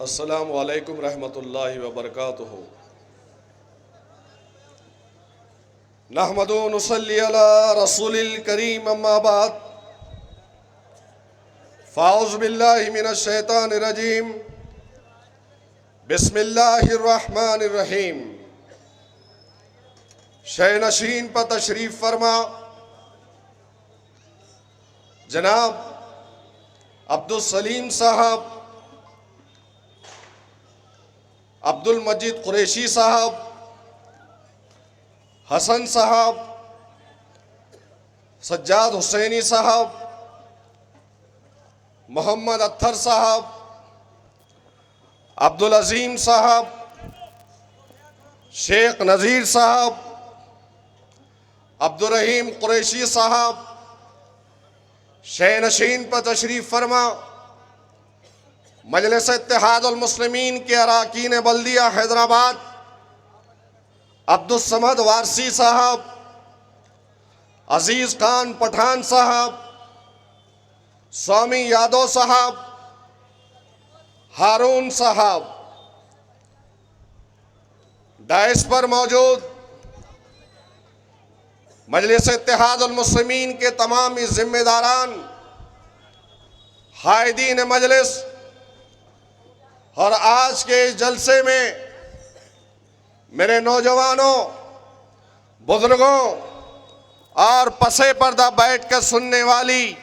अस्सलामु अलैकुम रहमतुल्लाहि व बरकातुहू। नहमदु व नुसल्ली अला रसूलिल करीम अम्मा बाद। फ़ाउज़ु बिल्लाहि मिनश शैतानिर रजीम। बिस्मिल्लाहिर रहमानिर रहीम। शय नशीन पर तशरीफ़ फरमा जनाब अब्दुल सलीम साहब, अब्दुल मजीद कुरैशी साहब, हसन साहब, सज्जाद हुसैनी साहब, मोहम्मद अत्तर साहब, अब्दुल अजीम साहब, शेख नज़ीर साहब, अब्दुल रहीम कुरैशी साहब, शय नशीन पर तशरीफ़ फरमा मजलिस इत्तेहादुल मुस्लिमीन के अराकीन बल्दिया हैदराबाद, अब्दुल समद वारसी साहब, अजीज़ खान पठान साहब, स्वामी यादव साहब, हारून साहब, डायस पर मौजूद मजलिस इत्तेहादुल मुस्लिमीन के तमाम जिम्मेदारान, हायदीन मजलिस और आज के इस जलसे में मेरे नौजवानों, बुजुर्गों और पसे पर्दा बैठ कर सुनने वाली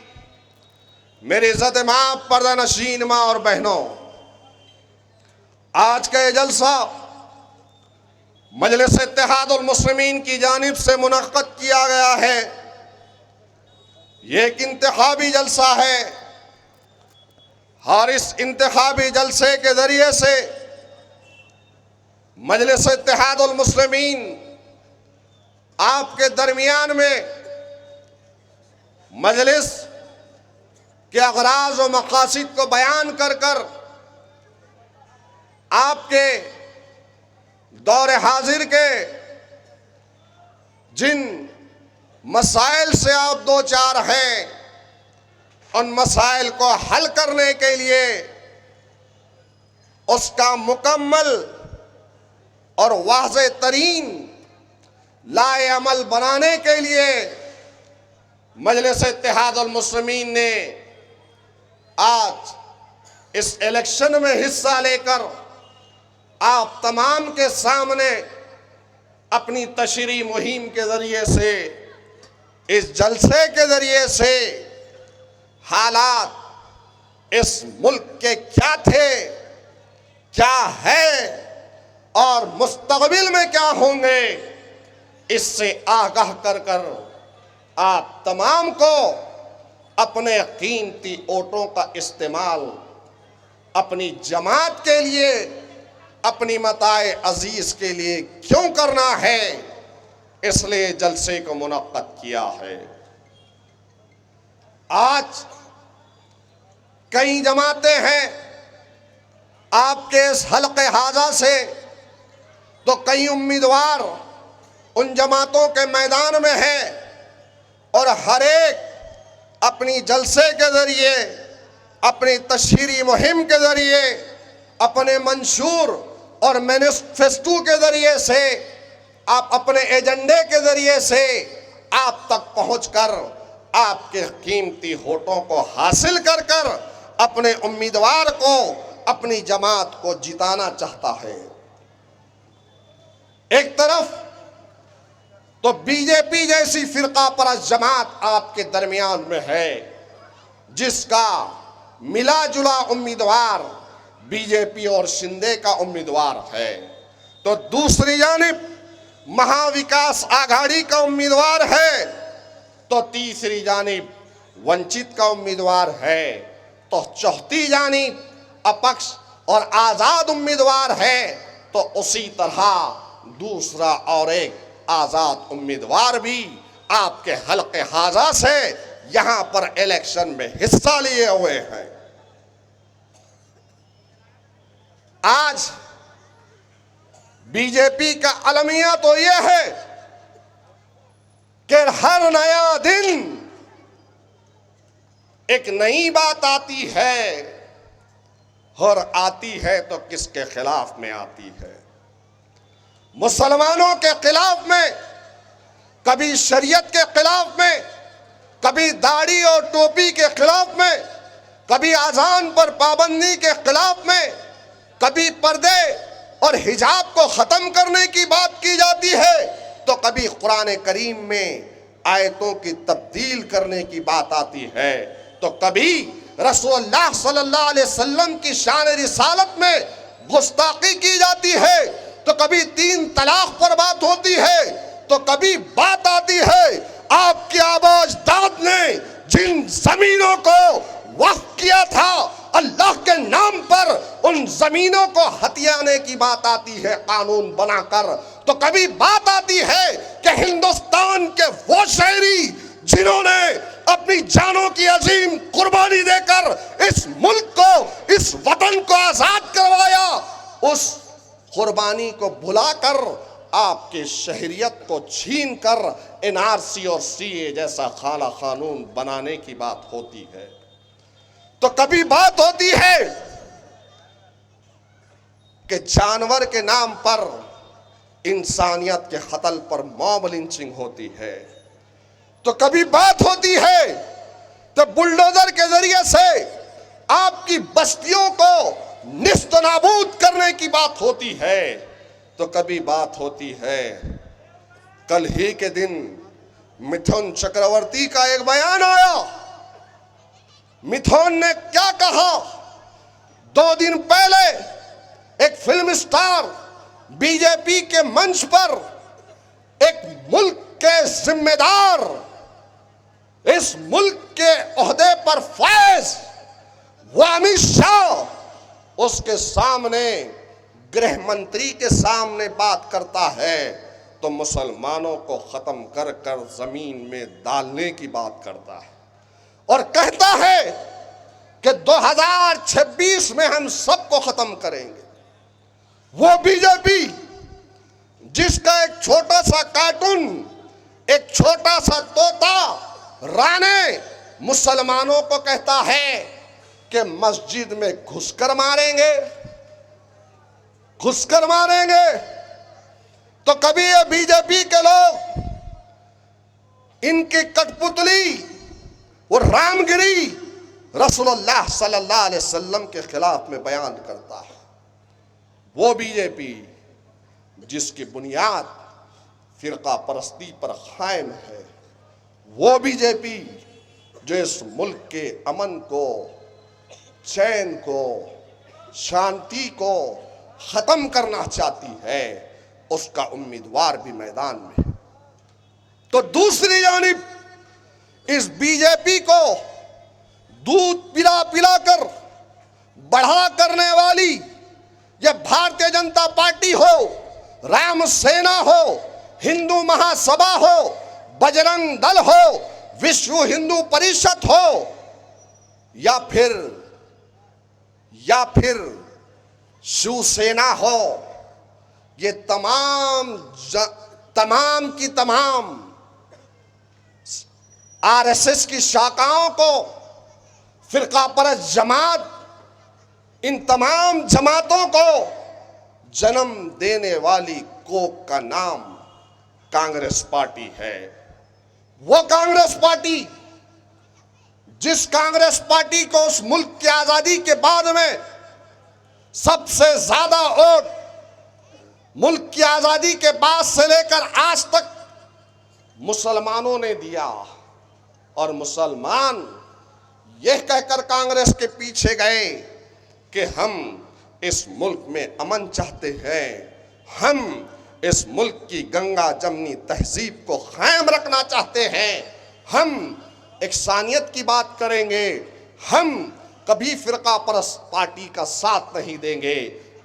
मेरी इज़्ज़त माँ, पर्दा नशीन माँ और बहनों, आज का ये जलसा मजलिस इत्तेहादुल मुस्लिमीन की जानिब से मुनक्कद किया गया है। ये एक इंतखाबी जलसा है और इस इंतखाबी जलसे के ज़रिए से मजलिस इत्तेहादुल मुस्लिमीन आपके दरमियान में मजलिस के अगराज़ व मक़ासिद को बयान कर कर आपके दौर हाजिर के जिन मसाइल से आप दो चार हैं, उन मसाइल को हल करने के लिए उसका मुकम्मल और वाज़े तरीन लाए अमल बनाने के लिए मजलिस इत्तेहादुल मुस्लिमीन ने आज इस इलेक्शन में हिस्सा लेकर आप तमाम के सामने अपनी तशरीह मुहिम के ज़रिए से, इस जलसे के ज़रिए से हालात इस मुल्क के क्या थे, क्या है और मुस्तक़बिल में क्या होंगे, इससे आगाह कर कर आप तमाम को अपने कीमती वोटों का इस्तेमाल अपनी जमात के लिए, अपनी मताए अजीज़ के लिए क्यों करना है, इसलिए जलसे को मुनक्कद किया है। आज कई जमातें हैं आपके इस हल्क़े हाज़ा से, तो कई उम्मीदवार उन जमातों के मैदान में हैं और हर एक अपनी जलसे के ज़रिए, अपनी तशहीरी मुहिम के ज़रिए, अपने मंशूर और मैनिफेस्टो के ज़रिए से, आप अपने एजेंडे के ज़रिए से आप तक पहुंचकर आपके कीमती वोटों को हासिल कर कर अपने उम्मीदवार को, अपनी जमात को जिताना चाहता है। एक तरफ तो बीजेपी जैसी फिरका परस्त जमात आपके दरमियान में है, जिसका मिला जुला उम्मीदवार बीजेपी और शिंदे का उम्मीदवार है, तो दूसरी जानिब महाविकास आघाड़ी का उम्मीदवार है, तो तीसरी जानिब वंचित का उम्मीदवार है, तो चौथी जानिब अपक्ष और आज़ाद उम्मीदवार है, तो उसी तरह दूसरा और एक आज़ाद उम्मीदवार भी आपके हल्क़े हाज़ा से यहाँ पर इलेक्शन में हिस्सा लिए हुए हैं। आज बीजेपी का अलमिया तो यह है कि हर नया दिन एक नई बात आती है, और आती है तो किसके खिलाफ में आती है? मुसलमानों के खिलाफ में, कभी शरीयत के खिलाफ में, कभी दाढ़ी और टोपी के खिलाफ में, कभी अजान पर पाबंदी के खिलाफ में, कभी पर्दे और हिजाब को खत्म करने की बात की जाती है, तो कभी कुरान करीम में आयतों की तब्दील करने की बात आती है, तो कभी रसूलुल्लाह सल्लल्लाहु अलैहि वसल्लम की शान रिसालत में गुस्ताखी की जाती है, तो कभी 3 तलाक पर बात होती है, तो कभी बात आती है आपके आबाज दाद ने जिन जमीनों को वक्फ किया था अल्लाह के नाम पर, उन जमीनों को हथियाने की बात आती है कानून बनाकर। तो कभी बात आती है कि हिंदुस्तान के वो शहरी जिन्होंने अपनी जानों की अजीम कुर्बानी देकर इस मुल्क को, इस वतन को आजाद करवाया, उस कुर्बानी को भुलाकर आपके शहरियत को छीन कर एनआरसी और सीए जैसा काला कानून बनाने की बात होती है। तो कभी बात होती है कि जानवर के नाम पर इंसानियत के कत्ल पर मॉब लिंचिंग होती है, तो कभी बात होती है तो बुलडोजर के जरिए से आपकी बस्तियों को निस्त नाबूद करने की बात होती है, तो कभी बात होती है। कल ही के दिन मिथुन चक्रवर्ती का एक बयान आया। मिथुन ने क्या कहा? 2 दिन पहले एक फिल्म स्टार बीजेपी के मंच पर एक मुल्क के जिम्मेदार, इस मुल्क के ओहदे पर फायज वो अमित शाह, उसके सामने गृह मंत्री के सामने बात करता है तो मुसलमानों को खत्म कर कर जमीन में डालने की बात करता है और कहता है कि 2026 में हम सबको खत्म करेंगे। वो बीजेपी जिसका एक छोटा सा कार्टून, एक छोटा सा तोता राणे मुसलमानों को कहता है कि मस्जिद में घुसकर मारेंगे, घुसकर मारेंगे, तो कभी ये बीजेपी के लोग इनकी कठपुतली और रामगिरी रसूलुल्लाह सल्लल्लाहु अलैहि वसल्लम के खिलाफ में बयान करता है। वो बीजेपी जिसकी बुनियाद फिरका परस्ती पर कायम है, वो बीजेपी जो इस मुल्क के अमन को, चैन को, शांति को खत्म करना चाहती है, उसका उम्मीदवार भी मैदान में है। तो दूसरी जानिब इस बीजेपी को दूध पिला पिलाकर बढ़ा करने वाली यह भारतीय जनता पार्टी हो, राम सेना हो, हिंदू महासभा हो, बजरंग दल हो, विश्व हिंदू परिषद हो, या फिर शिवसेना हो, ये तमाम की तमाम आरएसएस की शाखाओं को, फिरका परस्त जमात, इन तमाम जमातों को जन्म देने वाली कोक का नाम कांग्रेस पार्टी है। वो कांग्रेस पार्टी जिस कांग्रेस पार्टी को उस मुल्क की आजादी के बाद में सबसे ज्यादा वोट मुल्क की आजादी के बाद से लेकर आज तक मुसलमानों ने दिया, और मुसलमान यह कहकर कांग्रेस के पीछे गए कि हम इस मुल्क में अमन चाहते हैं, हम इस मुल्क की गंगा जमनी तहजीब को कायम रखना चाहते हैं, हम इंसानियत की बात करेंगे, हम कभी फिरका परस्त पार्टी का साथ नहीं देंगे।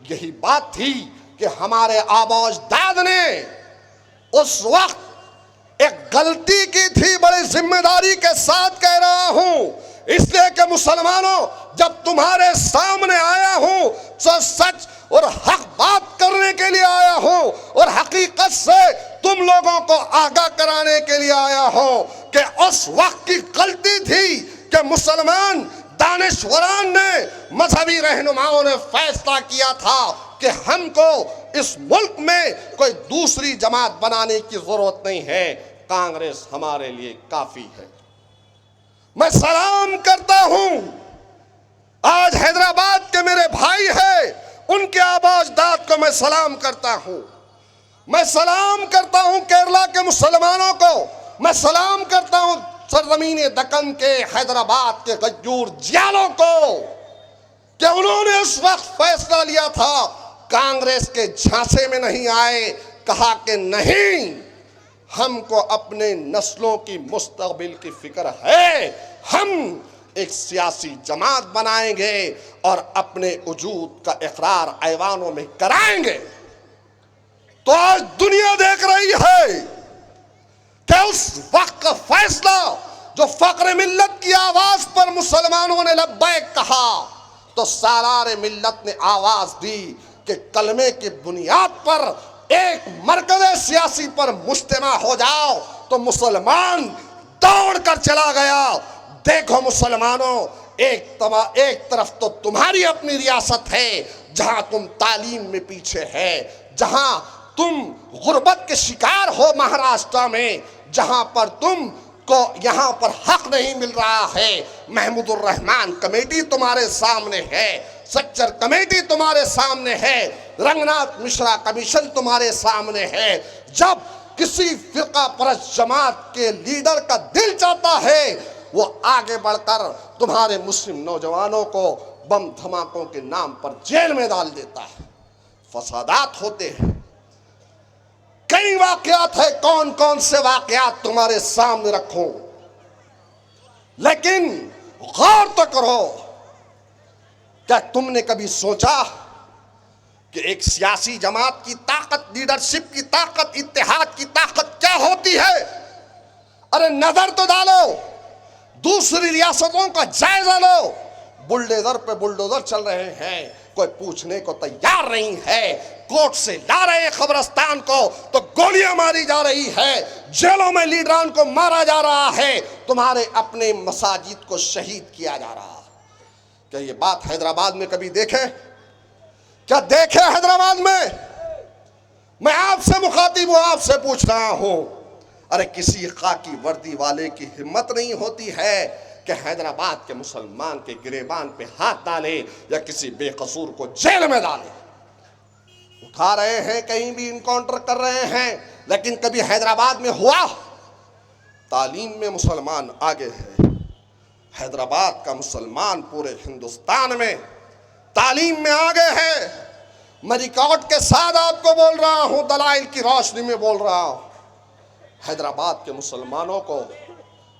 यही बात थी कि हमारे आबाजदाद ने उस वक्त एक गलती की थी, बड़ी जिम्मेदारी के साथ कह रहा हूं, इसलिए कि मुसलमानों जब तुम्हारे सामने आया हूं तो सच और हक बात करने के लिए आया हूं और हकीकत से तुम लोगों को आगाह कराने के लिए आया हूं कि उस वक्त की गलती थी कि मुसलमान दानिशवरान ने, मजहबी रहनुमाओं ने फैसला किया था कि हमको इस मुल्क में कोई दूसरी जमात बनाने की जरूरत नहीं है, कांग्रेस हमारे लिए काफी है। मैं सलाम करता हूं, आज हैदराबाद के मेरे भाई हैं, उनके आवाज़दाद को मैं सलाम करता हूं। मैं सलाम करता हूं केरला के मुसलमानों को, मैं सलाम करता हूं सरजमीन दक्कन के हैदराबाद के गज्जूर जियालों को, कि उन्होंने उस वक्त फैसला लिया था, कांग्रेस के झांसे में नहीं आए, कहा कि नहीं, हमको अपने नस्लों की मुस्तकबिल की फिक्र है, हम एक सियासी जमात बनाएंगे और अपने वजूद का इकरार ऐवानों में कराएंगे। तो आज दुनिया देख रही है कि उस वक्त का फैसला जो फक्र मिल्लत की आवाज पर मुसलमानों ने लब्बैक कहा, तो सालार मिल्लत ने आवाज दी कि कलमे की बुनियाद पर एक मरकज़े सियासी पर मुज्तमा हो जाओ। तो मुसलमान दौड़ कर चला गया। देखो मुसलमानों, एक तरफ तो तुम्हारी अपनी रियासत है जहां तुम तालीम में पीछे है, जहां तुम गुर्बत के शिकार हो महाराष्ट्र में, जहां पर तुम को यहाँ पर हक नहीं मिल रहा है। महमूदुर रहमान कमेटी तुम्हारे सामने है, सच्चर कमेटी तुम्हारे सामने है, रंगनाथ मिश्रा कमीशन तुम्हारे सामने है। जब किसी फिरका परस्त जमात के लीडर का दिल चाहता है वो आगे बढ़कर तुम्हारे मुस्लिम नौजवानों को बम धमाकों के नाम पर जेल में डाल देता है। फसादात होते हैं, कई वाकयात है, कौन कौन से वाकयात तुम्हारे सामने रखूं, लेकिन गौर तो करो, क्या तुमने कभी सोचा कि एक सियासी जमात की ताकत, लीडरशिप की ताकत, इत्तेहाद की ताकत क्या होती है? अरे नजर तो डालो, दूसरी रियासतों का जायजा लो। बुलडोजर पे बुलडोजर चल रहे हैं, कोई पूछने को तैयार नहीं है। कोर्ट से ला रहे हैं कब्रिस्तान को तो गोलियां मारी जा रही है, जेलों में लीडरान को मारा जा रहा है, तुम्हारे अपने मसाजिद को शहीद किया जा रहा है। क्या ये बात हैदराबाद में कभी देखे? क्या देखे हैदराबाद में? मैं आपसे मुखातिब हूं, आपसे पूछ रहा हूं, अरे किसी खाकी वर्दी वाले की हिम्मत नहीं होती है कि हैदराबाद के मुसलमान के गिरेबान पे हाथ डाले या किसी बेकसूर को जेल में डाले? उठा रहे हैं, कहीं भी इनकाउंटर कर रहे हैं, लेकिन कभी हैदराबाद में हुआ? तालीम में मुसलमान आगे है, हैदराबाद का मुसलमान पूरे हिंदुस्तान में तालीम में आगे है। मैं रिकॉर्ड के साथ आपको बोल रहा हूं, दलाइल की रोशनी में बोल रहा हूं, हैदराबाद के मुसलमानों को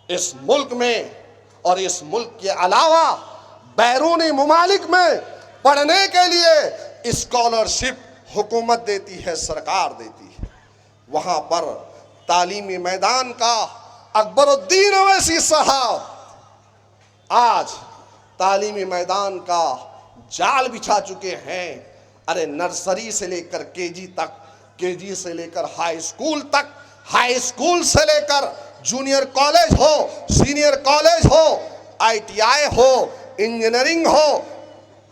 इस मुल्क में और इस मुल्क के अलावा बैरूनी ममालिक में पढ़ने के लिए स्कॉलरशिप हुकूमत देती है, सरकार देती है। वहाँ पर तालीमी मैदान का अकबरुद्दीन अवैसी साहब आज तालीमी मैदान का जाल बिछा चुके हैं। अरे नर्सरी से लेकर केजी तक, केजी से लेकर हाई स्कूल तक, हाई स्कूल से लेकर जूनियर कॉलेज हो, सीनियर कॉलेज हो, ITI हो, इंजीनियरिंग हो,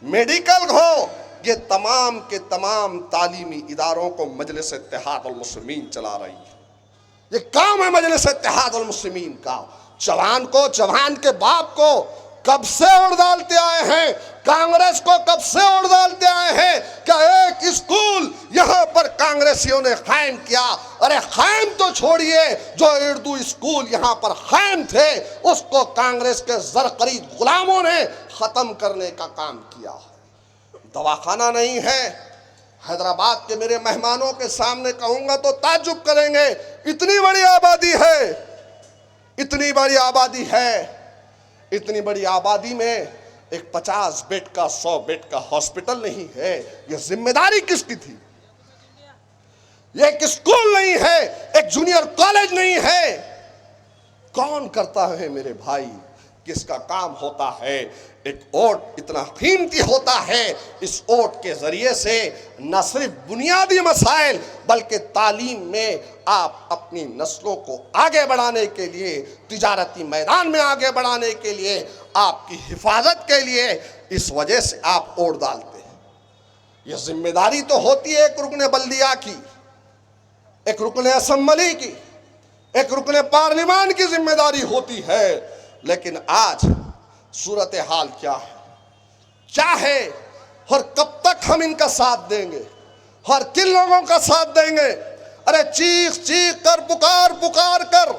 मेडिकल हो, ये तमाम के तमाम तालीमी इदारों को मजलिस इत्तेहाद उल मुस्लिमीन चला रही है। ये काम है मजलिस इत्तेहाद उल मुस्लिमीन का। जवान को, जवान के बाप को कब से उड़ डालते आए हैं, कांग्रेस को कब से उड़ डालते आए हैं। क्या एक स्कूल यहाँ पर कांग्रेसियों ने कायम किया? अरे कायम तो छोड़िए, जो उर्दू स्कूल यहाँ पर कायम थे उसको कांग्रेस के ज़रख़रीद गुलामों ने खत्म करने का काम किया। दवाखाना नहीं है। हैदराबाद के मेरे मेहमानों के सामने कहूँगा तो ताज्जुब करेंगे, इतनी बड़ी आबादी है, इतनी बड़ी आबादी है, इतनी बड़ी आबादी में एक 50 बेड का 100 बेड का हॉस्पिटल नहीं है। यह जिम्मेदारी किसकी थी? यह एक स्कूल नहीं है, एक जूनियर कॉलेज नहीं है। कौन करता है मेरे भाई? किसका काम होता है। एक वोट इतना कीमती होता है, इस वोट के जरिए से न सिर्फ बुनियादी मसाइल बल्कि तालीम में आप अपनी नस्लों को आगे बढ़ाने के लिए, तिजारती मैदान में आगे बढ़ाने के लिए, आपकी हिफाजत के लिए, इस वजह से आप वोट डालते हैं। यह जिम्मेदारी तो होती है एक रुकने बल्दिया की, एक रुकने असम्बली की, एक रुकने पार्लिमान की जिम्मेदारी होती है। लेकिन आज सूरत हाल क्या है, चाहे और कब तक हम इनका साथ देंगे और किन लोगों का साथ देंगे। अरे चीख चीख कर, पुकार पुकार कर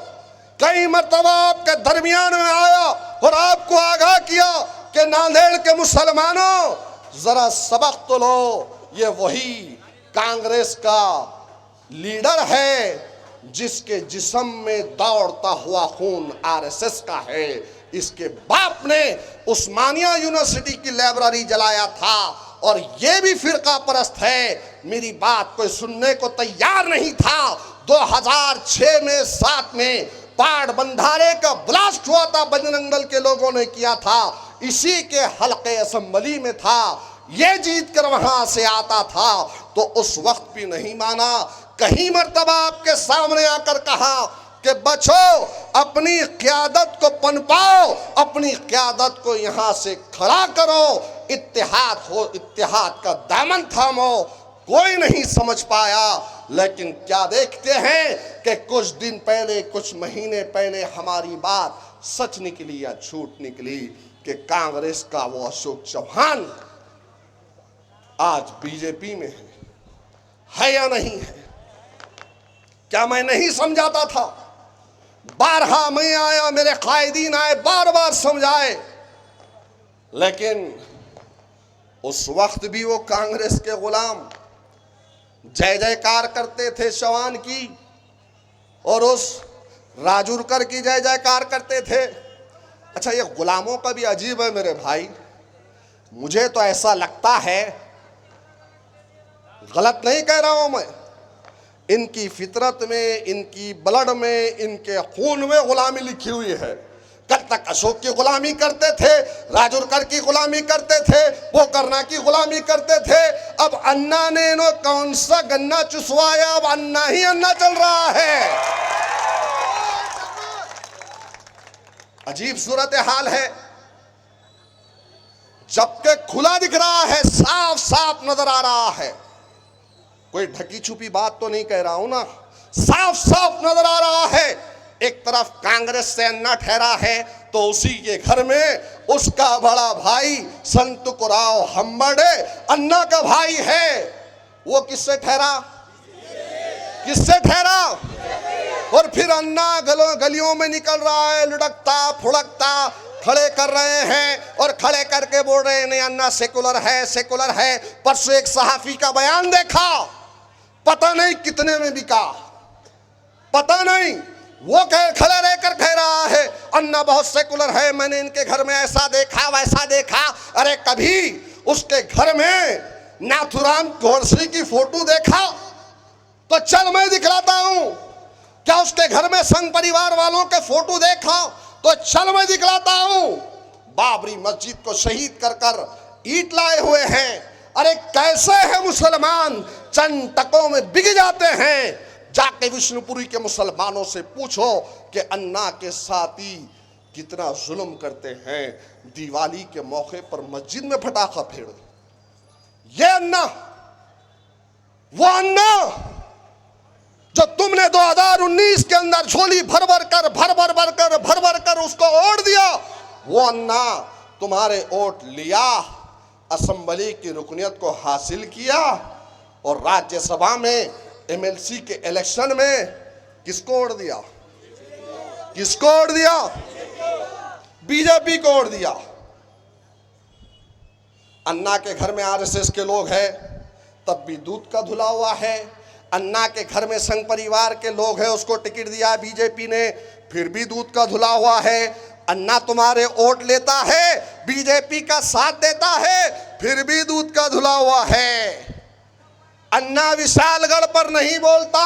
कई मर्तबा आपके दरमियान में आया और आपको आगाह किया कि नांदेड़ के मुसलमानों जरा सबक तो लो। ये वही कांग्रेस का लीडर है जिसके जिस्म में दौड़ता हुआ खून आरएसएस का है। इसके बाप ने उस्मानिया यूनिवर्सिटी की लाइब्रेरी जलाया था और ये भी फिरका परस्त है। मेरी बात कोई सुनने को तैयार नहीं था। 2006 में 7 में पाड़ बंधारे का ब्लास्ट हुआ था, बजरंग दल के लोगों ने किया था, इसी के हल्के असेंबली में था। ये जीत कर वहां से आता था तो उस वक्त भी नहीं माना। कहीं मर्तबा आपके सामने आकर कहा कि बचो, अपनी क़यादत को पनपाओ, अपनी क़यादत को यहाँ से खड़ा करो, इत्तेहाद हो, इत्तेहाद का दामन थामो। कोई नहीं समझ पाया। लेकिन क्या देखते हैं कि कुछ दिन पहले, कुछ महीने पहले हमारी बात सच निकली या झूठ निकली कि कांग्रेस का वो अशोक चौहान आज बीजेपी में है या नहीं है। क्या मैं नहीं समझाता था? बारहा मैं आया, मेरे कायदीन आए, बार बार समझाए, लेकिन उस वक्त भी वो कांग्रेस के गुलाम जय जयकार करते थे चौहान की और उस राजूरकर की जय जयकार करते थे। अच्छा, ये गुलामों का भी अजीब है मेरे भाई। मुझे तो ऐसा लगता है, गलत नहीं कह रहा हूं मैं, इनकी फितरत में, इनकी ब्लड में, इनके खून में गुलामी लिखी हुई है। कल तक अशोक की गुलामी करते थे, राजूरकर की गुलामी करते थे, वो करना की गुलामी करते थे। अब अन्ना ने इन्हों कौन सा गन्ना चुसवाया, अब अन्ना ही अन्ना चल रहा है। अजीब सूरत हाल है, जबकि खुला दिख रहा है, साफ साफ नजर आ रहा है। कोई ढकी छुपी बात तो नहीं कह रहा हूं ना, साफ साफ नजर आ रहा है। एक तरफ कांग्रेस से अन्ना ठहरा है तो उसी के घर में उसका बड़ा भाई संतुकराव हम्बड़े अन्ना का भाई है। वो किससे ठहरा? किससे ठहरा? और फिर अन्ना गलियों में निकल रहा है, लुढ़कता फुड़कता खड़े कर रहे हैं और खड़े करके बोल रहे हैं नहीं अन्ना सेकुलर है, सेकुलर है। परसों एक सहाफी का बयान देखा, पता नहीं कितने में बिका, पता नहीं। वो खड़े रहकर कह रहा है अन्ना बहुत सेकुलर है, मैंने इनके घर में ऐसा देखा वैसा देखा। अरे कभी उसके घर में नाथुराम गोडसे की फोटो देखा तो चल मैं दिखलाता हूं। क्या उसके घर में संघ परिवार वालों के फोटो देखा तो चल मैं दिखलाता हूं। बाबरी मस्जिद को शहीद कर कर ईंट लाए हुए हैं। अरे कैसे है मुसलमान, चंद टकों में बिक जाते हैं। जाके विष्णुपुरी के मुसलमानों से पूछो कि अन्ना के साथी कितना जुल्म करते हैं। दिवाली के मौके पर मस्जिद में पटाखा फेंक, ये अन्ना, वो अन्ना जो तुमने 2019 के अंदर झोली भर भर कर उसको ओढ़ दिया, वो अन्ना तुम्हारे वोट लिया, असेंबली की रुकनियत को हासिल किया और राज्यसभा में एमएलसी के इलेक्शन में किसको ओढ़ दिया? किसको ओढ़ दिया? बीजेपी को ओढ़ दिया। अन्ना के घर में आरएसएस के लोग हैं तब भी दूध का धुला हुआ है। अन्ना के घर में संघ परिवार के लोग हैं, उसको टिकट दिया बीजेपी ने, फिर भी दूध का धुला हुआ है। अन्ना तुम्हारे वोट लेता है, बीजेपी का साथ देता है, फिर भी दूध का धुला हुआ है। अन्ना विशालगढ़ पर नहीं बोलता,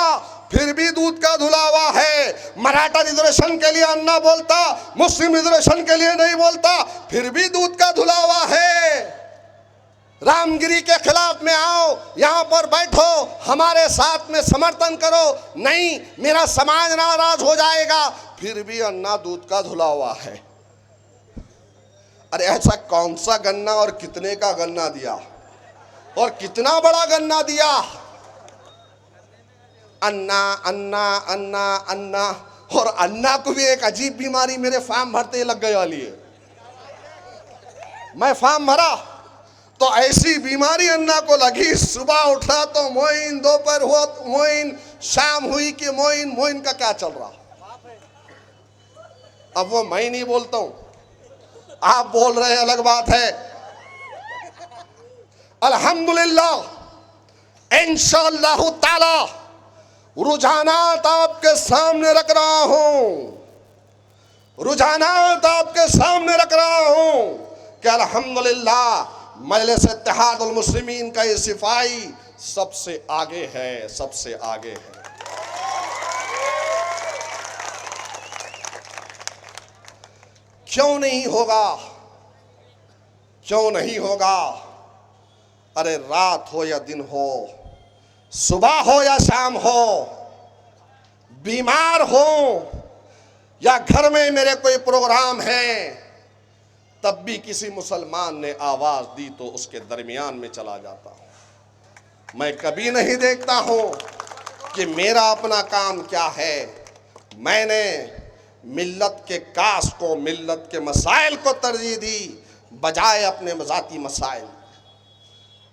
फिर भी दूध का धुला हुआ है। मराठा रिजर्वेशन के लिए अन्ना बोलता, मुस्लिम रिजर्वेशन के लिए नहीं बोलता, फिर भी दूध का धुला हुआ है। रामगिरी के खिलाफ में आओ, यहां पर बैठो, हमारे साथ में समर्थन करो, नहीं मेरा समाज नाराज हो जाएगा, फिर भी अन्ना दूध का धुला हुआ है। अरे ऐसा कौन सा गन्ना और कितने का गन्ना दिया और कितना बड़ा गन्ना दिया? अन्ना अन्ना अन्ना अन्ना। और अन्ना को भी एक अजीब बीमारी मेरे फॉर्म भरते लग गई वाली है। मैं फॉर्म भरा तो ऐसी बीमारी अन्ना को लगी, सुबह उठा तो मोइन, दोपहर हुआ तो मोइन, शाम हुई कि मोइन। मोइन का क्या चल रहा? अब वो मैं नहीं बोलता हूं, आप बोल रहे हैं, अलग बात है। अल्हम्दुलिल्लाह इंशाअल्लाह ताला रुझानात आपके सामने रख रहा हूं, रुझानात आपके सामने रख रहा हूं कि अल्हम्दुलिल्लाह मजलिस इत्तेहादुल मुस्लिमीन का ये सिपाही सबसे आगे है, सबसे आगे है। क्यों नहीं होगा? क्यों नहीं होगा? अरे रात हो या दिन हो, सुबह हो या शाम हो, बीमार हो या घर में मेरे कोई प्रोग्राम है, तब भी किसी मुसलमान ने आवाज दी तो उसके दरमियान में चला जाता हूं। मैं कभी नहीं देखता हूं कि मेरा अपना काम क्या है। मैंने मिल्लत के कास को, मिल्लत के मसाइल को तरजीह दी बजाय अपने ज़ाती मसाइल।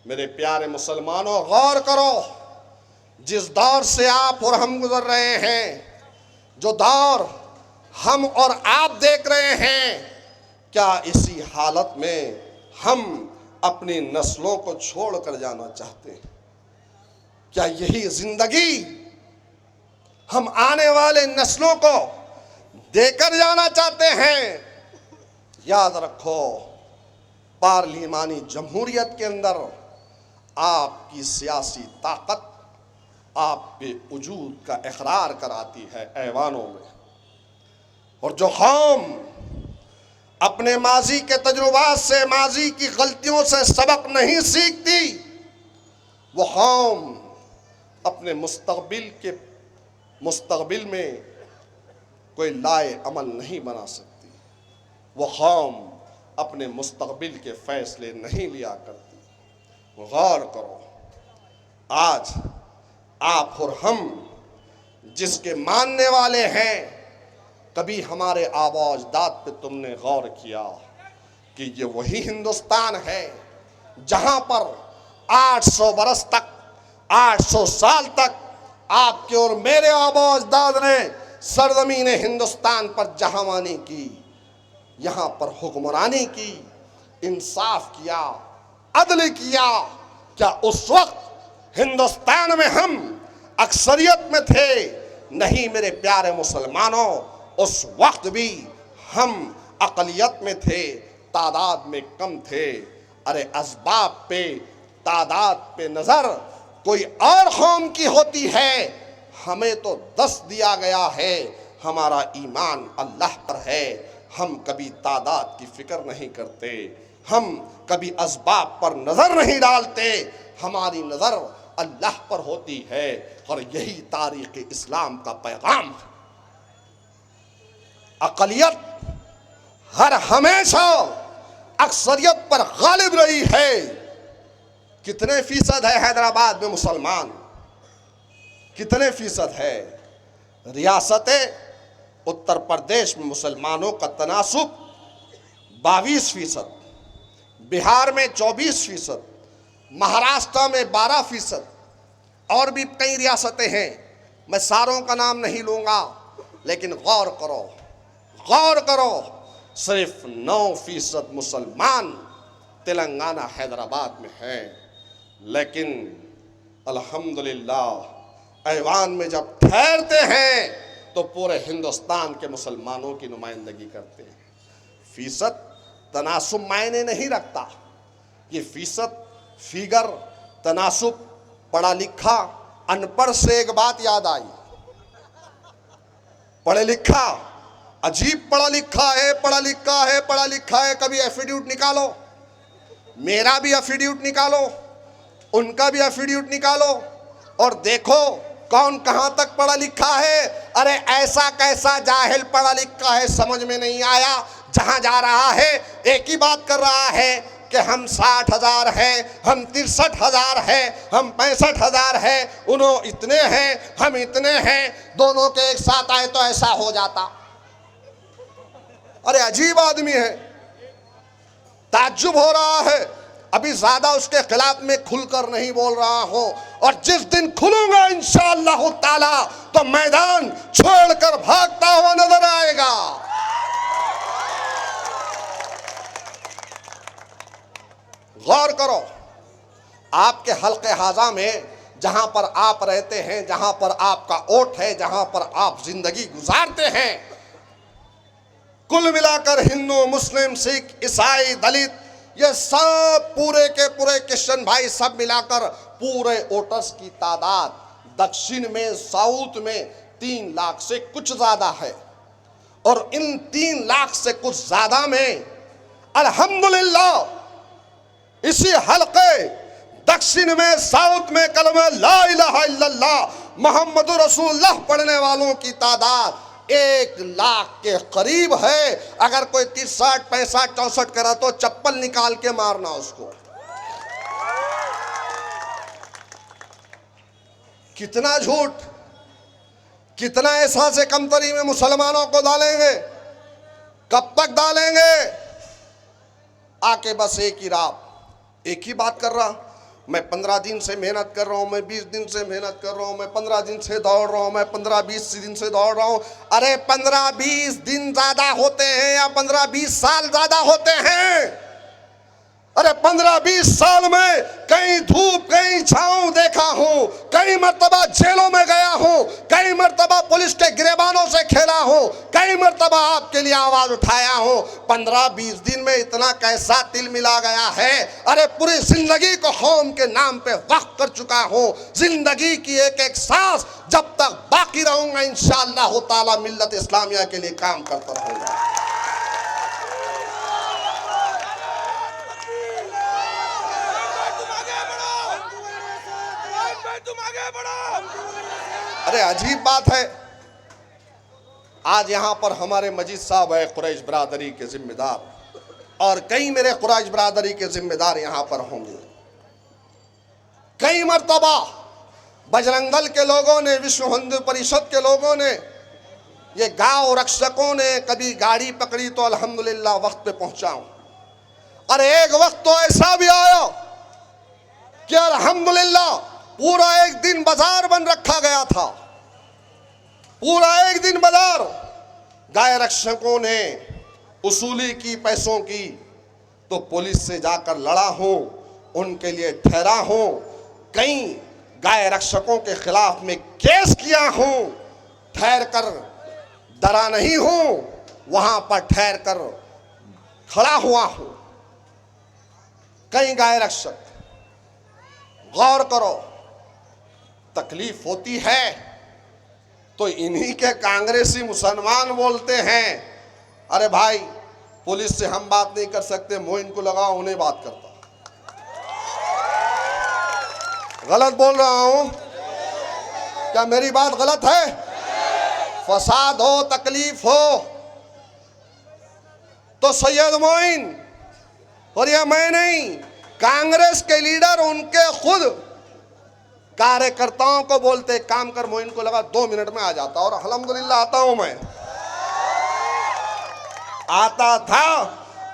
मेरे प्यारे मुसलमानों, गौर करो, जिस दौर से आप और हम गुजर रहे हैं, जो दौर हम और आप देख रहे हैं, क्या इसी हालत में हम अपनी नस्लों को छोड़कर जाना चाहते हैं? क्या यही जिंदगी हम आने वाले नस्लों को देकर जाना चाहते हैं? याद रखो, पार्लिमानी जमहूरियत के अंदर आपकी सियासी ताकत आपके वजूद का इकरार कराती है ऐवानों में। और जो कौम अपने माजी के तजुर्बात से, माजी की गलतियों से सबक नहीं सीखती, वो कौम अपने मुस्तकबिल में कोई लाए अमल नहीं बना सकती। वो कौम अपने मुस्तकबिल के फैसले नहीं लिया करती। गौर करो, आज आप और हम जिसके मानने वाले हैं, कभी हमारे आबा अजदाद पे तुमने गौर किया कि ये वही हिंदुस्तान है जहां पर 800 बरस तक, 800 साल तक आपके और मेरे आबा अजदाद ने सरजमीन हिंदुस्तान पर जहांवानी की, यहां पर हुक्मरानी की, इंसाफ किया, अदल किया। क्या उस वक्त हिंदुस्तान में हम अक्सरियत में थे? नहीं मेरे प्यारे मुसलमानों, उस वक्त भी हम अक़लियत में थे, तादाद में कम थे। अरे असबाब पे, तादाद पे नज़र कोई और कौम की होती है, हमें तो 10 दिया गया है। हमारा ईमान अल्लाह पर है। हम कभी तादाद की फिक्र नहीं करते, हम कभी असबाब पर नज़र नहीं डालते, हमारी नज़र अल्लाह पर होती है। और यही तारीख़ इस्लाम का पैगाम है। अक़लियत हर हमेशा अक्सरियत पर गालिब रही है। कितने फीसद है हैदराबाद में मुसलमान? कितने फीसद है? रियासत उत्तर प्रदेश में मुसलमानों का तनासुब 22%, बिहार में 24%, महाराष्ट्र में 12%, और भी कई रियासतें हैं, मैं सारों का नाम नहीं लूँगा। लेकिन गौर करो, गौर करो, सिर्फ 9% मुसलमान तेलंगाना हैदराबाद में हैं। लेकिन अल्हम्दुलिल्लाह ऐवान में जब ठहरते हैं तो पूरे हिंदुस्तान के मुसलमानों की नुमाइंदगी करते हैं। फीसद तनासुब मायने नहीं रखता। ये फीसद, फिगर, तनासुब, पढ़ा लिखा, अनपढ़ से एक बात याद आई। पढ़े लिखा, अजीब पढ़ा लिखा है, पढ़ा लिखा है, पढ़ा लिखा है। कभी एफिडेविट निकालो, मेरा भी एफिडेविट निकालो, उनका भी एफिडेविट निकालो और देखो कौन कहां तक पढ़ा लिखा है। अरे ऐसा कैसा जाहिल पढ़ा लिखा है, समझ में नहीं आया। जहां जा रहा है एक ही बात कर रहा है कि हम 60,000 हैं, हम 63,000 हैं, हम 65,000 हैं, उन्होंने इतने हैं, हम इतने हैं, दोनों के एक साथ आए तो ऐसा हो जाता। अरे अजीब आदमी है, ताज्जुब हो रहा है। अभी ज्यादा उसके खिलाफ में खुलकर नहीं बोल रहा हूं, और जिस दिन खुलूंगा इंशाअल्लाह ताला तो मैदान छोड़कर भागता हुआ नजर आएगा। गौर करो, आपके हल्के हाजा में जहां पर आप रहते हैं, जहां पर आपका ओट है, जहां पर आप जिंदगी गुजारते हैं, कुल मिलाकर हिंदू, मुस्लिम, सिख, ईसाई, दलित, ये सब पूरे के पूरे क्रिश्चियन भाई सब मिलाकर पूरे वोटर्स की तादाद दक्षिण में, साउथ में 3 लाख से कुछ ज्यादा है। और इन 3 लाख से कुछ ज्यादा में अल्हम्दुलिल्लाह इसी हल्के दक्षिण में, साउथ में कलमा ला इलाहा इल्लल्लाह मुहम्मदुर रसूलुल्लाह पढ़ने वालों की तादाद 1 लाख के करीब है। अगर कोई 30, 60, 65, 64 करा तो चप्पल निकाल के मारना उसको। कितना झूठ, कितना ऐसा से कमतरी में मुसलमानों को डालेंगे, कब तक डालेंगे? आके बस एक ही रात, एक ही बात कर रहा, मैं 15 दिन से मेहनत कर रहा हूं, मैं 20 दिन से मेहनत कर रहा हूं, मैं 15 दिन से दौड़ रहा हूं, मैं 15-20 दिन से दौड़ रहा हूं। अरे 15-20 दिन ज्यादा होते हैं या 15-20 साल ज्यादा होते हैं? अरे 15-20 साल में कहीं धूप कहीं छांव देखा हूं, कई मर्तबा जेलों में गया हूं, कई मर्तबा पुलिस के गिरेबानों से खेला हूं, कई मर्तबा आपके लिए आवाज उठाया हूं। 15-20 दिन में इतना कैसा तिल मिला गया है? अरे पूरी जिंदगी को कौम के नाम पे वक्फ कर चुका हूं। जिंदगी की एक एक सांस जब तक बाकी रहूंगा इंशाअल्लाह ताला मिल्लत इस्लामिया के लिए काम करता रहूंगा। अरे अजीब बात है, आज यहां पर हमारे मजीद साहब है कुरैश बरादरी के जिम्मेदार, और कई मेरे कुरैश बरादरी के जिम्मेदार यहां पर होंगे। कई मर्तबा बजरंग दल के लोगों ने, विश्व हिंदू परिषद के लोगों ने, ये गांव रक्षकों ने कभी गाड़ी पकड़ी तो अल्हम्दुलिल्लाह वक्त पे पहुंचाऊं। और एक वक्त तो ऐसा भी आया कि अल्हम्दुलिल्लाह पूरा एक दिन बाजार बन रखा गया था, पूरा एक दिन बाजार गाय रक्षकों ने उसूली की, पैसों की, तो पुलिस से जाकर लड़ा हूं, उनके लिए ठहरा हूं, कई गाय रक्षकों के खिलाफ में केस किया हूं, ठहर कर डरा नहीं हूं, वहां पर ठहर कर खड़ा हुआ हूं। कई गाय रक्षक, गौर करो, तकलीफ होती है तो इन्हीं के कांग्रेसी मुसलमान बोलते हैं अरे भाई पुलिस से हम बात नहीं कर सकते, मोइन को लगाओ, उन्हें बात करता। गलत बोल रहा हूं क्या? मेरी बात गलत है? फसाद हो, तकलीफ हो तो सैयद मोइन, और यह मैं नहीं, कांग्रेस के लीडर उनके खुद कार्यकर्ताओं को बोलते काम कर, मोइन को लगा, 2 मिनट में आ जाता। और अल्हम्दुलिल्लाह आता हूं, मैं आता था,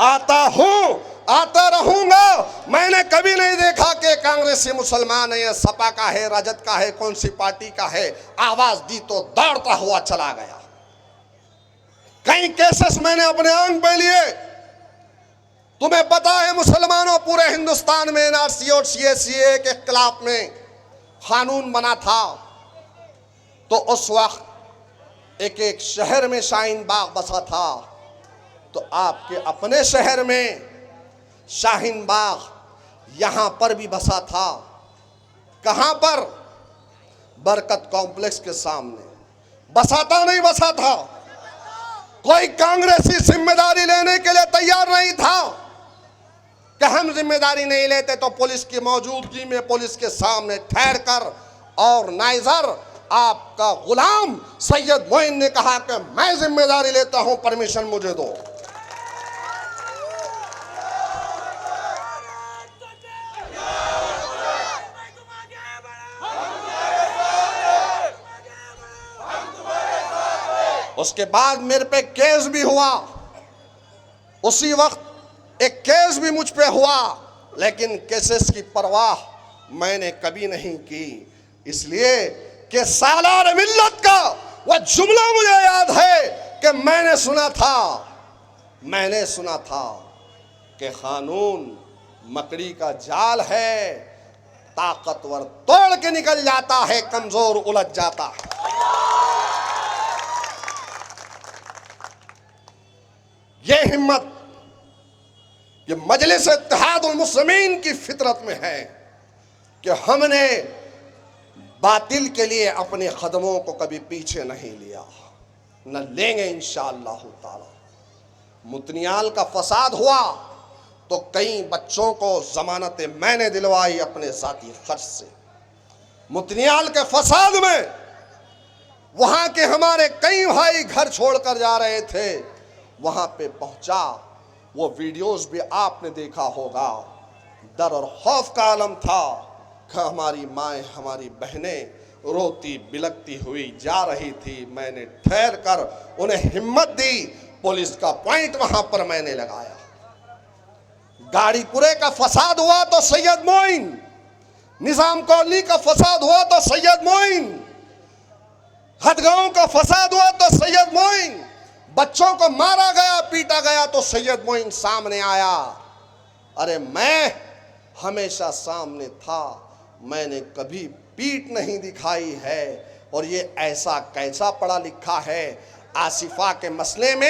आता हूं, आता रहूंगा। मैंने कभी नहीं देखा कि कांग्रेसी मुसलमान है या सपा का है, राजद का है, कौन सी पार्टी का है, आवाज दी तो दौड़ता हुआ चला गया। कई केसेस मैंने अपने आंख पे लिए। तुम्हें पता है मुसलमानों पूरे हिंदुस्तान में एनआरसी और सीएए के खिलाफ में कानून बना था, तो उस वक्त एक एक शहर में शाहीन बाग बसा था, तो आपके अपने शहर में शाहीन बाग यहां पर भी बसा था। कहां पर? बरकत कॉम्प्लेक्स के सामने। बसाता नहीं बसा था। कोई कांग्रेसी जिम्मेदारी लेने के लिए तैयार नहीं था कि हम जिम्मेदारी नहीं लेते तो पुलिस की मौजूदगी में पुलिस के सामने ठहर कर, और नाइजर आपका गुलाम सैयद मोइन ने कहा कि मैं जिम्मेदारी लेता हूं, परमिशन मुझे दो। उसके बाद मेरे पे केस भी हुआ, उसी वक्त एक केस भी मुझ पे हुआ, लेकिन केसेस की परवाह मैंने कभी नहीं की, इसलिए कि सालार मिल्लत का वह जुमला मुझे याद है कि मैंने सुना था कि कानून मकड़ी का जाल है, ताकतवर तोड़ के निकल जाता है, कमजोर उलझ जाता है। ये हिम्मत ये मजलिस इत्तेहादुल मुस्लिमीन की फितरत में है कि हमने बातिल के लिए अपने कदमों को कभी पीछे नहीं लिया, न लेंगे इंशाअल्लाह ताला। मुतनियाल का फसाद हुआ तो कई बच्चों को जमानत मैंने दिलवाई अपने जाती खर्च से। मुतनियाल के फसाद में वहां के हमारे कई भाई घर छोड़कर जा रहे थे, वहां पे पहुंचा, वो वीडियोस भी आपने देखा होगा। डर और खौफ का आलम था कि हमारी माएँ, हमारी बहनें रोती बिलकती हुई जा रही थी। मैंने ठहर कर उन्हें हिम्मत दी, पुलिस का पॉइंट वहां पर मैंने लगाया। गाड़ीपुरे का फसाद हुआ तो सैयद मोइन, निजाम कॉलोनी का फसाद हुआ तो सैयद मोइन, हदगांव का फसाद हुआ तो सैयद मोइन, बच्चों को मारा गया पीटा गया तो सैयद मोइन सामने आया। अरे मैं हमेशा सामने था, मैंने कभी पीठ नहीं दिखाई है। और ये ऐसा कैसा पढ़ा लिखा है, आसिफा के मसले में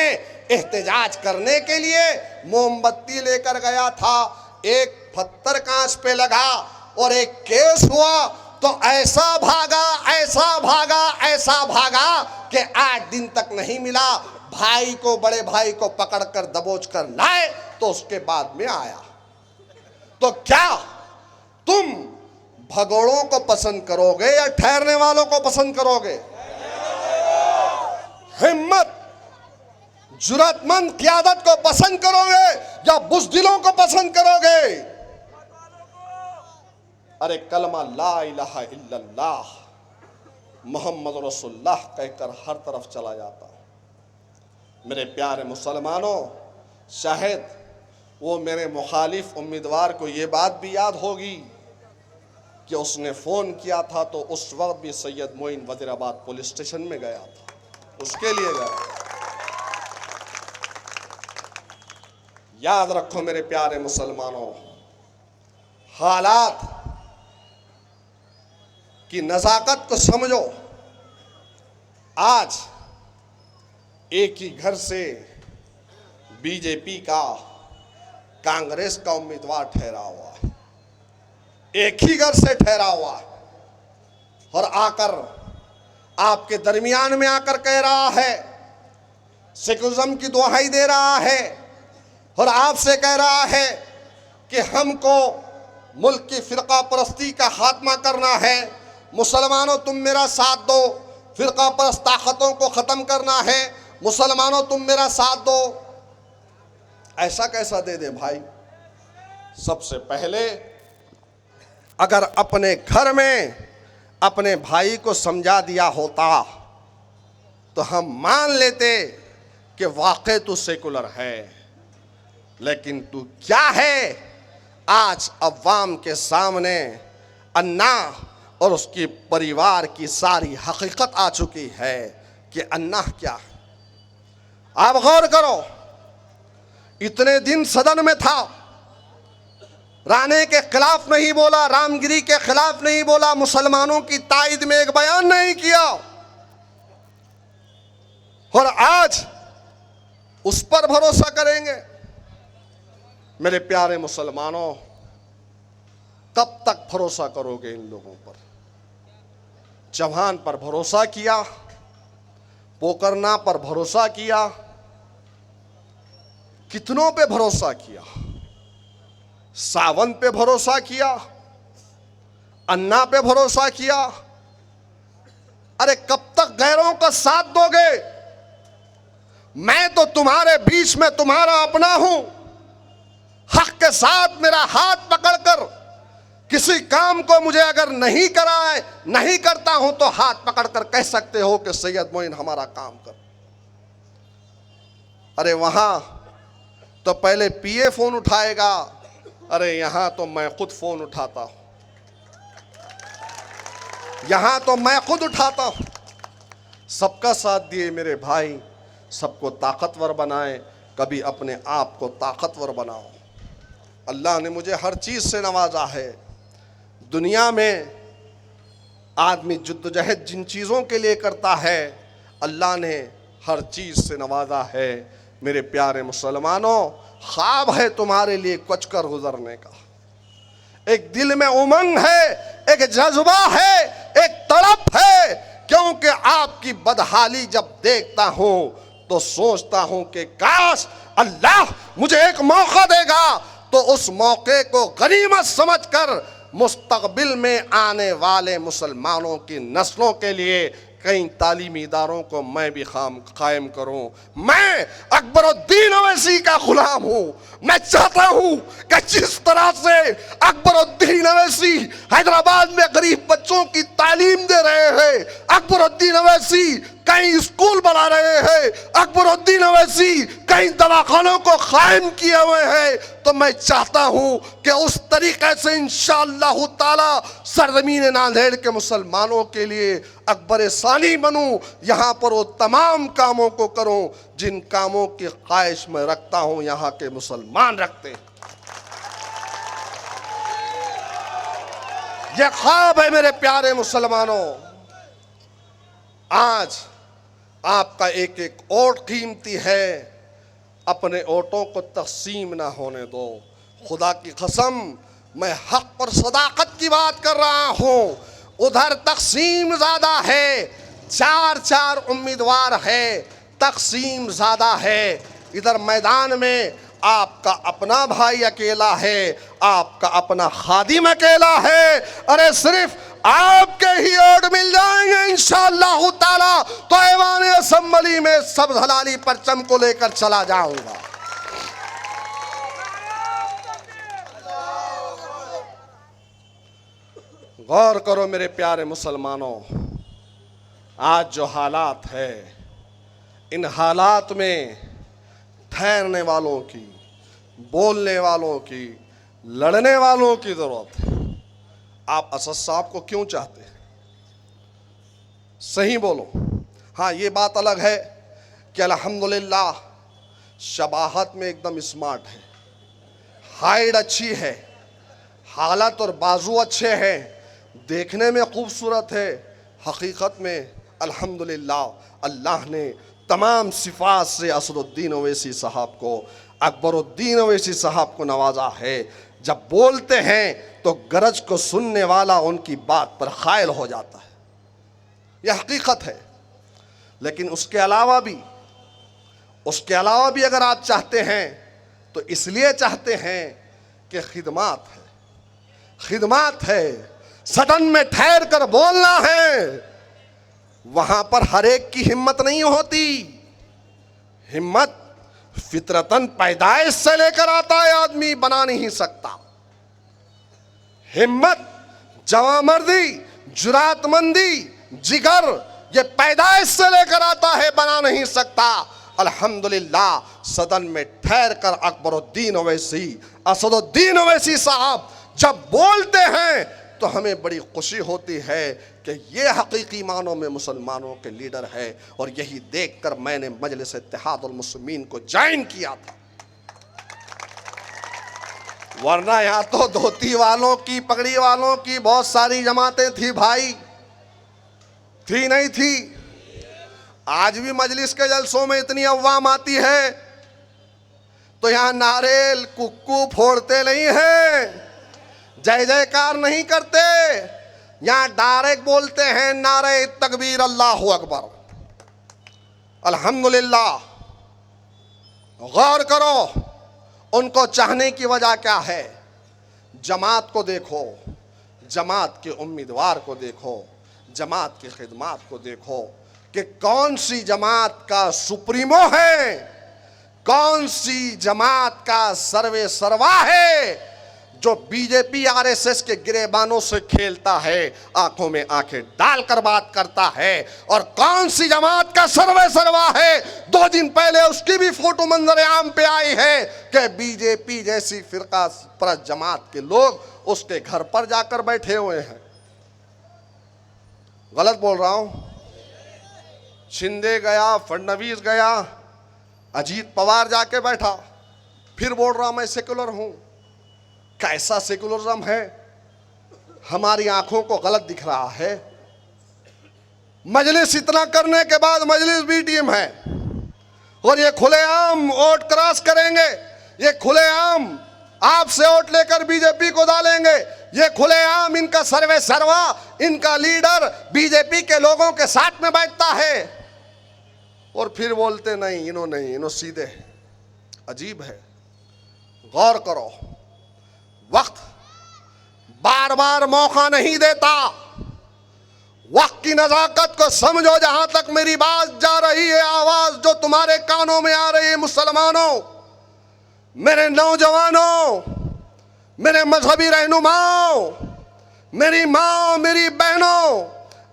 एहतजाज करने के लिए मोमबत्ती लेकर गया था, एक पत्थर कांच पे लगा और एक केस हुआ तो ऐसा भागा कि 8 दिन तक नहीं मिला। भाई को, बड़े भाई को पकड़कर दबोच कर लाए तो उसके बाद में आया। तो क्या तुम भगोड़ों को पसंद करोगे या ठहरने वालों को पसंद करोगे? हिम्मत जुर्रतमंद क़यादत को पसंद करोगे या बुज़दिलों को पसंद करोगे? अरे कलमा ला इलाहा इल्लल्लाह मोहम्मद रसूलुल्लाह कहकर हर तरफ चला जाता। मेरे प्यारे मुसलमानों, शायद वो मेरे मुखालिफ उम्मीदवार को ये बात भी याद होगी कि उसने फ़ोन किया था तो उस वक्त भी सैयद मोइन वज़ीराबाद पुलिस स्टेशन में गया था, उसके लिए गया। याद रखो मेरे प्यारे मुसलमानों, हालात की नज़ाकत को समझो। आज एक ही घर से बीजेपी का, कांग्रेस का उम्मीदवार ठहरा हुआ है, एक ही घर से ठहरा हुआ है, और आकर आपके दरमियान में आकर कह रहा है, सेकुलरिज्म की दुहाई दे रहा है और आपसे कह रहा है कि हमको मुल्क की फ़िरका परस्ती का खात्मा करना है, मुसलमानों तुम मेरा साथ दो, फ़िरका परस्त ताकतों को ख़त्म करना है, मुसलमानों तुम मेरा साथ दो। ऐसा कैसा दे दे भाई? सबसे पहले अगर अपने घर में अपने भाई को समझा दिया होता तो हम मान लेते कि वाकई तू सेकुलर है, लेकिन तू क्या है? आज अवाम के सामने अन्ना और उसके परिवार की सारी हकीकत आ चुकी है कि अन्ना क्या है। आप गौर करो, इतने दिन सदन में था, राणे के खिलाफ नहीं बोला, रामगिरी के खिलाफ नहीं बोला, मुसलमानों की तायद में एक बयान नहीं किया, और आज उस पर भरोसा करेंगे? मेरे प्यारे मुसलमानों, कब तक भरोसा करोगे इन लोगों पर? चौहान पर भरोसा किया, पोकरना पर भरोसा किया, कितनों पे भरोसा किया, सावन पे भरोसा किया, अन्ना पे भरोसा किया। अरे कब तक गैरों का साथ दोगे? मैं तो तुम्हारे बीच में तुम्हारा अपना हूं। हक के साथ मेरा हाथ पकड़कर किसी काम को मुझे अगर नहीं कराए, नहीं करता हूं तो हाथ पकड़कर कह सकते हो कि सैयद मोइन हमारा काम कर। अरे वहां तो पहले पीए फोन उठाएगा, अरे यहां तो मैं खुद फोन उठाता हूं, यहां तो मैं खुद उठाता हूं। सबका साथ दिए मेरे भाई, सबको ताकतवर बनाए, कभी अपने आप को ताकतवर बनाओ। अल्लाह ने मुझे हर चीज़ से नवाजा है। दुनिया में आदमी जद्दोजहद जिन चीज़ों के लिए करता है, अल्लाह ने हर चीज़ से नवाजा है। मेरे प्यारे मुसलमानों, ख्वाब है तुम्हारे लिए कुछ कर गुजरने का, एक दिल में उमंग है, एक जज्बा है, एक तड़प है, क्योंकि आपकी बदहाली जब देखता हूं तो सोचता हूं कि काश अल्लाह मुझे एक मौका देगा तो उस मौके को गनीमत समझकर मुस्तकबिल में आने वाले मुसलमानों की नस्लों के लिए कई तालीमी इदारों को मैं भी कायम करूं। मैं अकबरुद्दीन अवैसी का गुलाम हूं। मैं चाहता हूं कि जिस तरह से अकबरुद्दीन अवैसी हैदराबाद में गरीब बच्चों की तालीम दे रहे हैं, अकबरुद्दीन अवैसी कई स्कूल बना रहे हैं, अकबरुद्दीन अवैसी कई दवाखानों को कायम किए हुए हैं, तो मैं चाहता हूं कि उस तरीके से इंशाअल्लाह ताला सरजमीन नांदेड़ के मुसलमानों के लिए अकबर सानी बनूं। यहां पर वो तमाम कामों को करूं जिन कामों की ख्वाहिश मैं रखता हूं यहां के मुसलमान रखते हैं। यह ख्वाब है मेरे प्यारे मुसलमानों। आज आपका एक एक वोट कीमती है, अपने वोटों को तकसीम ना होने दो। खुदा की कसम, मैं हक और सदाकत की बात कर रहा हूं। उधर तकसीम ज़्यादा है, चार चार उम्मीदवार है, तकसीम ज़्यादा है। इधर मैदान में आपका अपना भाई अकेला है, आपका अपना खादिम अकेला है। अरे सिर्फ आपके ही वोट मिल जाएंगे इंशाअल्लाह ताला तो ऐवान असेंबली में सब हलाली परचम को लेकर चला जाऊंगा। गौर करो मेरे प्यारे मुसलमानों, आज जो हालात है, इन हालात में ठहरने वालों की, बोलने वालों की, लड़ने वालों की जरूरत है। आप असद साहब को क्यों चाहते हैं? सही बोलो। हाँ, ये बात अलग है कि अल्हम्दुलिल्लाह शबाहत में एकदम स्मार्ट है, हाइट अच्छी है, हालत और बाजू अच्छे हैं, देखने में खूबसूरत है। हकीकत में अल्हम्दुलिल्लाह अल्लाह ने तमाम सिफात से असदुद्दीन ओवैसी साहब को, अकबरुद्दीन ओवैसी साहब को नवाजा है। जब बोलते हैं तो गरज को सुनने वाला उनकी बात पर कायल हो जाता है, यह हकीकत है। लेकिन उसके अलावा भी अगर आप चाहते हैं तो इसलिए चाहते हैं कि खिदमत है, सदन में ठहर कर बोलना है। वहां पर हर एक की हिम्मत नहीं होती। हिम्मत फितरतन पैदाइश से लेकर आता है, आदमी बना नहीं सकता। हिम्मत, जवामर्दी, जुरातमंदी, जिगर, ये पैदाइश से लेकर आता है, बना नहीं सकता। अल्हम्दुलिल्लाह सदन में ठहर कर अकबरुद्दीन ओवैसी, असदुद्दीन ओवैसी साहब जब बोलते हैं तो हमें बड़ी खुशी होती है कि ये हकीकी मानों में मुसलमानों के लीडर है। और यही देखकर मैंने मजलिस इत्तेहादुल मुस्लिमीन को ज्वाइन किया था। वरना यहाँ तो धोती वालों की, पगड़ी वालों की बहुत सारी जमातें थी भाई, थी नहीं थी? आज भी मजलिस के जलसों में इतनी अवाम आती है तो यहाँ नारेल कुक्कू फोड़ते नहीं हैं, जय जयकार नहीं करते, यहाँ डायरेक्ट बोलते हैं नारे तकबीर अल्लाहु अकबर। अल्हम्दुलिल्लाह। गौर करो, उनको चाहने की वजह क्या है? जमात को देखो, जमात के उम्मीदवार को देखो, जमात की खिदमत को देखो कि कौन सी जमात का सुप्रीमो है, कौन सी जमात का सर्वे सर्वा है जो बीजेपी आरएसएस के गिरेबानों से खेलता है, आंखों में आंखें डालकर बात करता है, और कौन सी जमात का सर्वे सर्वा है। 2 दिन पहले उसकी भी फोटो मंजर आम पे आई है कि बीजेपी जैसी फिरका परस्त जमात के लोग उसके घर पर जाकर बैठे हुए हैं। गलत बोल रहा हूं? शिंदे गया, फडणवीस गया, अजीत पवार जाके बैठा, फिर बोल रहा मैं सेकुलर हूं। कैसा सेकुलरिज्म है? हमारी आंखों को गलत दिख रहा है। मजलिस इतना करने के बाद मजलिस बी टीम है, और ये खुलेआम वोट क्रॉस करेंगे, ये खुलेआम आपसे वोट लेकर बीजेपी को डालेंगे, ये खुलेआम इनका सर्वे सर्वा, इनका लीडर बीजेपी के लोगों के साथ में बैठता है, और फिर बोलते नहीं इन्हों सीधे। अजीब है। गौर करो, वक्त बार बार मौका नहीं देता। वक्त की नजाकत को समझो। जहां तक मेरी बात जा रही है, आवाज जो तुम्हारे कानों में आ रही है, मुसलमानों, मेरे नौजवानों, मेरे मजहबी रहनुमाओं, मेरी माँ, मेरी बहनों,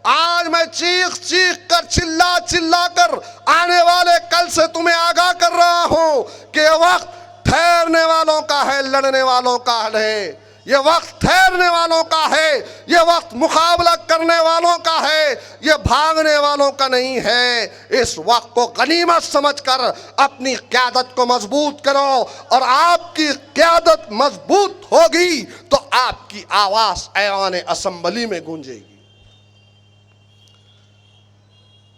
आज मैं चीख चीख कर, चिल्ला चिल्ला कर आने वाले कल से तुम्हें आगाह कर रहा हूं कि यह वक्त ठहरने वालों का है, लड़ने वालों का है। ये वक्त ठहरने वालों का है, ये वक्त मुकाबला करने वालों का है, ये भागने वालों का नहीं है। इस वक्त को गनीमत समझकर अपनी क़यादत को मजबूत करो, और आपकी क़यादत मजबूत होगी तो आपकी आवाज ऐवान असेंबली में गूंजेगी।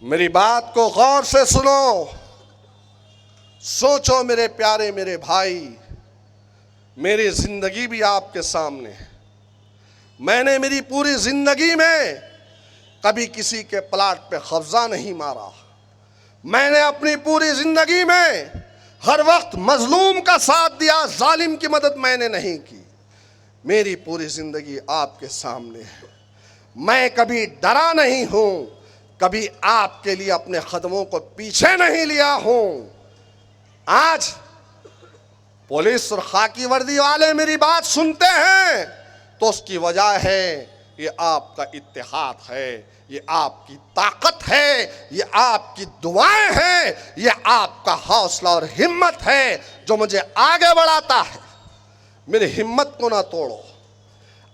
मेरी बात को गौर से सुनो, सोचो मेरे प्यारे, मेरे भाई। मेरी जिंदगी भी आपके सामने है। मैंने मेरी पूरी जिंदगी में कभी किसी के प्लाट पे कब्जा नहीं मारा। मैंने अपनी पूरी जिंदगी में हर वक्त मजलूम का साथ दिया, जालिम की मदद मैंने नहीं की। मेरी पूरी जिंदगी आपके सामने है। मैं कभी डरा नहीं हूं, कभी आपके लिए अपने कदमों को पीछे नहीं लिया हूं। आज पुलिस और खाकी वर्दी वाले मेरी बात सुनते हैं तो उसकी वजह है ये आपका इत्तेहाद है, ये आपकी ताकत है, ये आपकी दुआएं हैं, ये आपका हौसला और हिम्मत है जो मुझे आगे बढ़ाता है। मेरी हिम्मत को ना तोड़ो।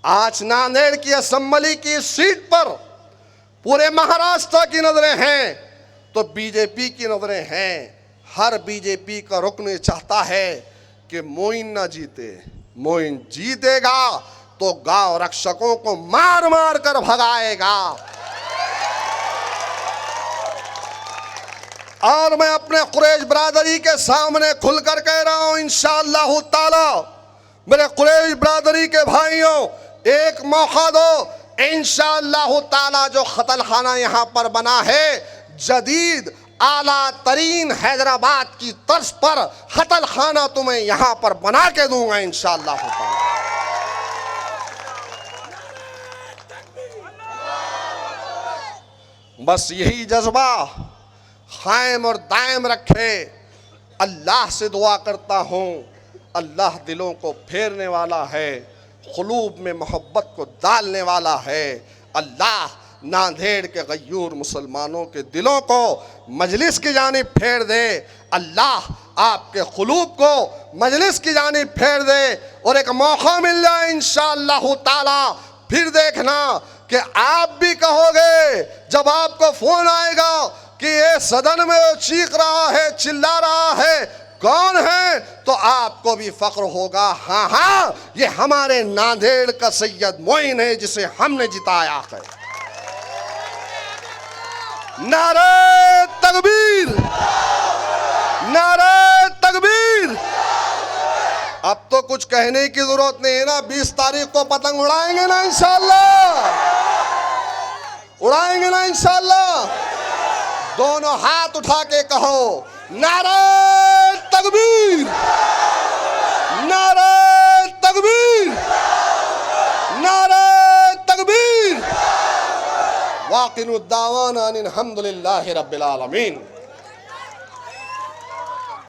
आज नांदेड़ की असेंबली की सीट पर पूरे महाराष्ट्र की नजरें हैं तो बीजेपी की नजरें हैं। हर बीजेपी का रुकन ये चाहता है कि मोइन ना जीते। मोइन जीतेगा तो गांव रक्षकों को मार मार कर भगाएगा। और मैं अपने कुरैश बरादरी के सामने खुलकर कह रहा हूं, इंशाअल्लाह ताला मेरे कुरैश बरादरी के भाइयों, एक मौका दो। इंशाअल्लाह ताला जो कत्ल खाना यहां पर बना है, जदीद आला तरीन हैदराबाद की तर्ज पर कत्ल खाना तुम्हें यहां पर बना के दूंगा इंशाअल्लाह ताला। बस यही जज्बा कायम और दायम रखे। अल्लाह से दुआ करता हूँ, अल्लाह दिलों को फेरने वाला है, क़ुलूब में मोहब्बत को डालने वाला है। अल्लाह नांदेड़ के गयूर मुसलमानों के दिलों को मजलिस की जानिब फेर दे। अल्लाह आपके क़ुलूब को मजलिस की जानिब फेर दे और एक मौका मिल जाए इंशाअल्लाह ताला। फिर देखना कि आप भी कहोगे, जब आपको फ़ोन आएगा कि ये सदन में चीख रहा है, चिल्ला रहा है, कौन है, तो आपको भी फ़ख्र होगा, हाँ हाँ ये हमारे नांदेड़ का सैयद मोइन है जिसे हमने जिताया है। नारे तकबीर, नारे तकबीर। अब तो कुछ कहने की जरूरत नहीं है ना। 20 तारीख को पतंग उड़ाएंगे ना इंशाअल्लाह, उड़ाएंगे ना इंशाअल्लाह। दोनों हाथ उठा के कहो, नारे तकबीर, नारे तकबीर, नारे तकबीर। वाक़िनुद्दावाना अनिल हम्दुलिल्लाहि रब्बिल आलमीन।